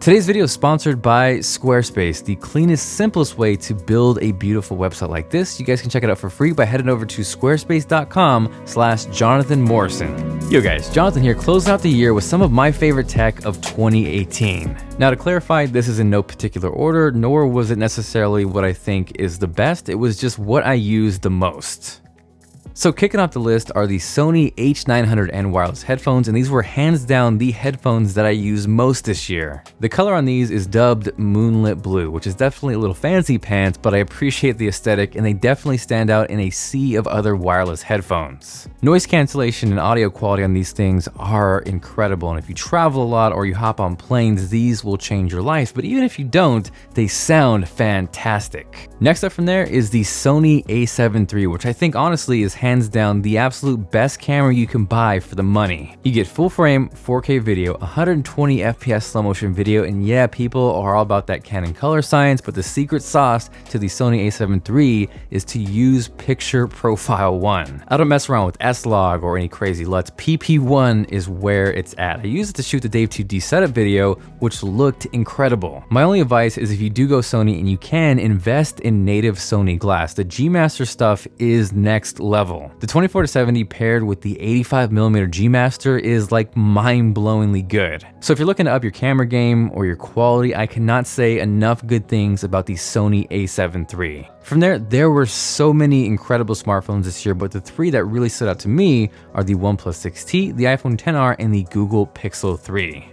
Today's video is sponsored by Squarespace, the cleanest, simplest way to build a beautiful website like this. You guys can check it out for free by heading over to squarespace.com/Jonathan Morrison. Yo guys, Jonathan here, closing out the year with some of my favorite tech of 2018. Now to clarify, this is in no particular order, nor was it necessarily what I think is the best. It was just what I use the most. So kicking off the list are the Sony H900 and wireless headphones, and these were hands down the headphones that I use most this year. The color on these is dubbed Moonlit Blue, which is definitely a little fancy pants, but I appreciate the aesthetic and they definitely stand out in a sea of other wireless headphones. Noise cancellation and audio quality on these things are incredible, and if you travel a lot or you hop on planes, these will change your life, but even if you don't, they sound fantastic. Next up from there is the Sony A7 III, which I think honestly is hands down the absolute best camera you can buy for the money. You get full frame 4K video, 120 FPS slow motion video, and yeah, people are all about that Canon color science, but the secret sauce to the Sony A7 III is to use picture profile 1. I don't mess around with S-Log or any crazy LUTs. PP1 is where it's at. I used it to shoot the Dave 2D setup video, which looked incredible. My only advice is if you do go Sony and you can, invest in native Sony glass. The G Master stuff is next level. The 24-70 paired with the 85mm G Master is like mind-blowingly good. So if you're looking to up your camera game or your quality, I cannot say enough good things about the Sony A7 III. From there were so many incredible smartphones this year, but the three that really stood out to me are the OnePlus 6T, the iPhone XR, and the Google Pixel 3.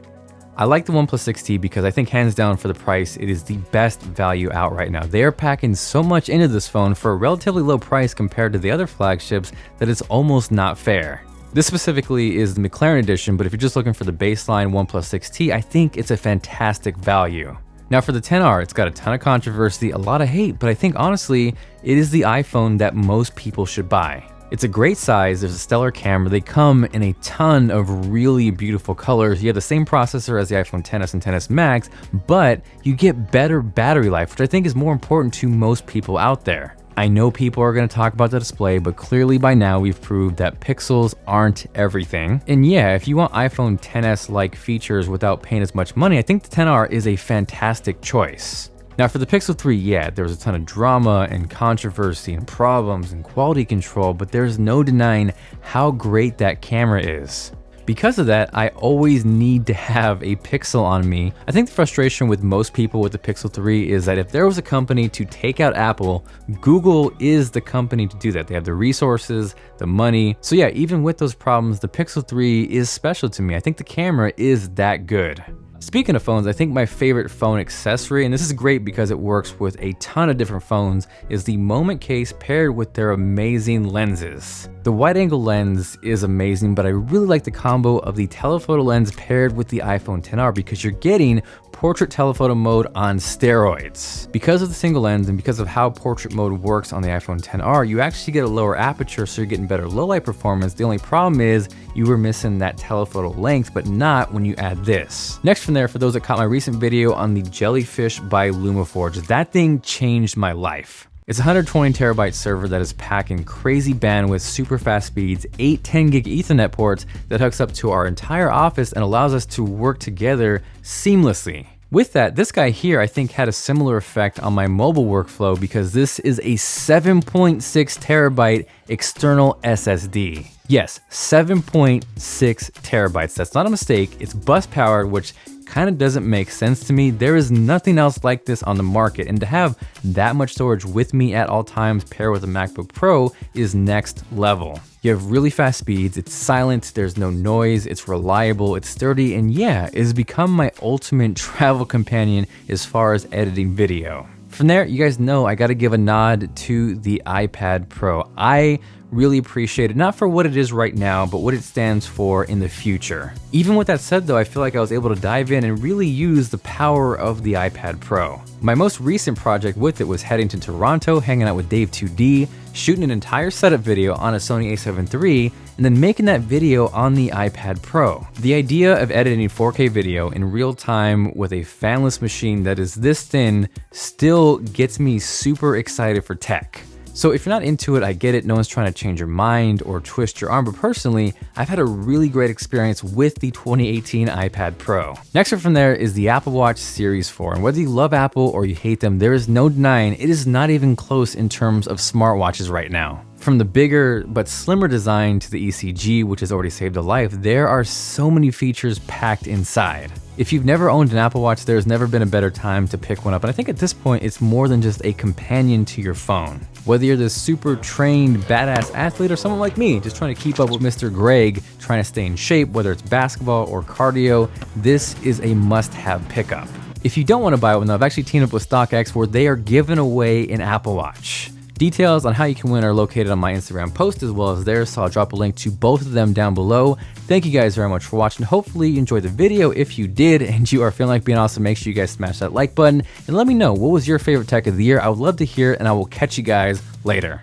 I like the OnePlus 6T because I think hands down for the price, it is the best value out right now. They are packing so much into this phone for a relatively low price compared to the other flagships that it's almost not fair. This specifically is the McLaren edition, but if you're just looking for the baseline OnePlus 6T, I think it's a fantastic value. Now for the XR, it's got a ton of controversy, a lot of hate, but I think honestly, it is the iPhone that most people should buy. It's a great size, there's a stellar camera, they come in a ton of really beautiful colors. You have the same processor as the iPhone XS and XS Max, but you get better battery life, which I think is more important to most people out there. I know people are going to talk about the display, but clearly by now we've proved that pixels aren't everything. And yeah, if you want iPhone XS-like features without paying as much money, I think the XR is a fantastic choice. Now for the Pixel 3, yeah, there was a ton of drama and controversy and problems and quality control, but there's no denying how great that camera is. Because of that, I always need to have a Pixel on me. I think the frustration with most people with the Pixel 3 is that if there was a company to take out Apple, Google is the company to do that. They have the resources, the money. So yeah, even with those problems, the Pixel 3 is special to me. I think the camera is that good. Speaking of phones, I think my favorite phone accessory, and this is great because it works with a ton of different phones, is the Moment case paired with their amazing lenses. The wide angle lens is amazing, but I really like the combo of the telephoto lens paired with the iPhone XR because you're getting portrait telephoto mode on steroids. Because of the single lens and because of how portrait mode works on the iPhone XR, you actually get a lower aperture, so you're getting better low light performance. The only problem is you were missing that telephoto length, but not when you add this. Next from there, for those that caught my recent video on the Jellyfish by LumaForge, that thing changed my life. It's a 120 terabyte server that is packing crazy bandwidth, super fast speeds, 8 10 gig Ethernet ports that hooks up to our entire office and allows us to work together seamlessly. With that, this guy here I think had a similar effect on my mobile workflow because this is a 7.6 terabyte external SSD. Yes, 7.6 terabytes. That's not a mistake. It's bus powered, which kind of doesn't make sense to me. There is nothing else like this on the market, and to have that much storage with me at all times paired with a MacBook Pro is next level. You have really fast speeds, it's silent, there's no noise, it's reliable, it's sturdy, and yeah, it has become my ultimate travel companion as far as editing video. From there, you guys know I gotta give a nod to the iPad Pro. I really appreciate it, not for what it is right now, but what it stands for in the future. Even with that said though, I feel like I was able to dive in and really use the power of the iPad Pro. My most recent project with it was heading to Toronto, hanging out with Dave 2D, shooting an entire setup video on a Sony A7 III, and then making that video on the iPad Pro. The idea of editing 4K video in real time with a fanless machine that is this thin still gets me super excited for tech. So if you're not into it, I get it. No one's trying to change your mind or twist your arm, but personally, I've had a really great experience with the 2018 iPad Pro. Next up from there is the Apple Watch Series 4. And whether you love Apple or you hate them, there is no denying it is not even close in terms of smartwatches right now. From the bigger but slimmer design to the ECG, which has already saved a life, there are so many features packed inside. If you've never owned an Apple Watch, there's never been a better time to pick one up. And I think at this point, it's more than just a companion to your phone. Whether you're this super trained, badass athlete or someone like me, just trying to keep up with Mr. Greg, trying to stay in shape, whether it's basketball or cardio, this is a must-have pickup. If you don't want to buy one, though, I've actually teamed up with StockX where they are giving away an Apple Watch. Details on how you can win are located on my Instagram post as well as theirs, so I'll drop a link to both of them down below. Thank you guys very much for watching. Hopefully you enjoyed the video. If you did and you are feeling like being awesome, make sure you guys smash that like button and let me know what was your favorite tech of the year. I would love to hear, and I will catch you guys later.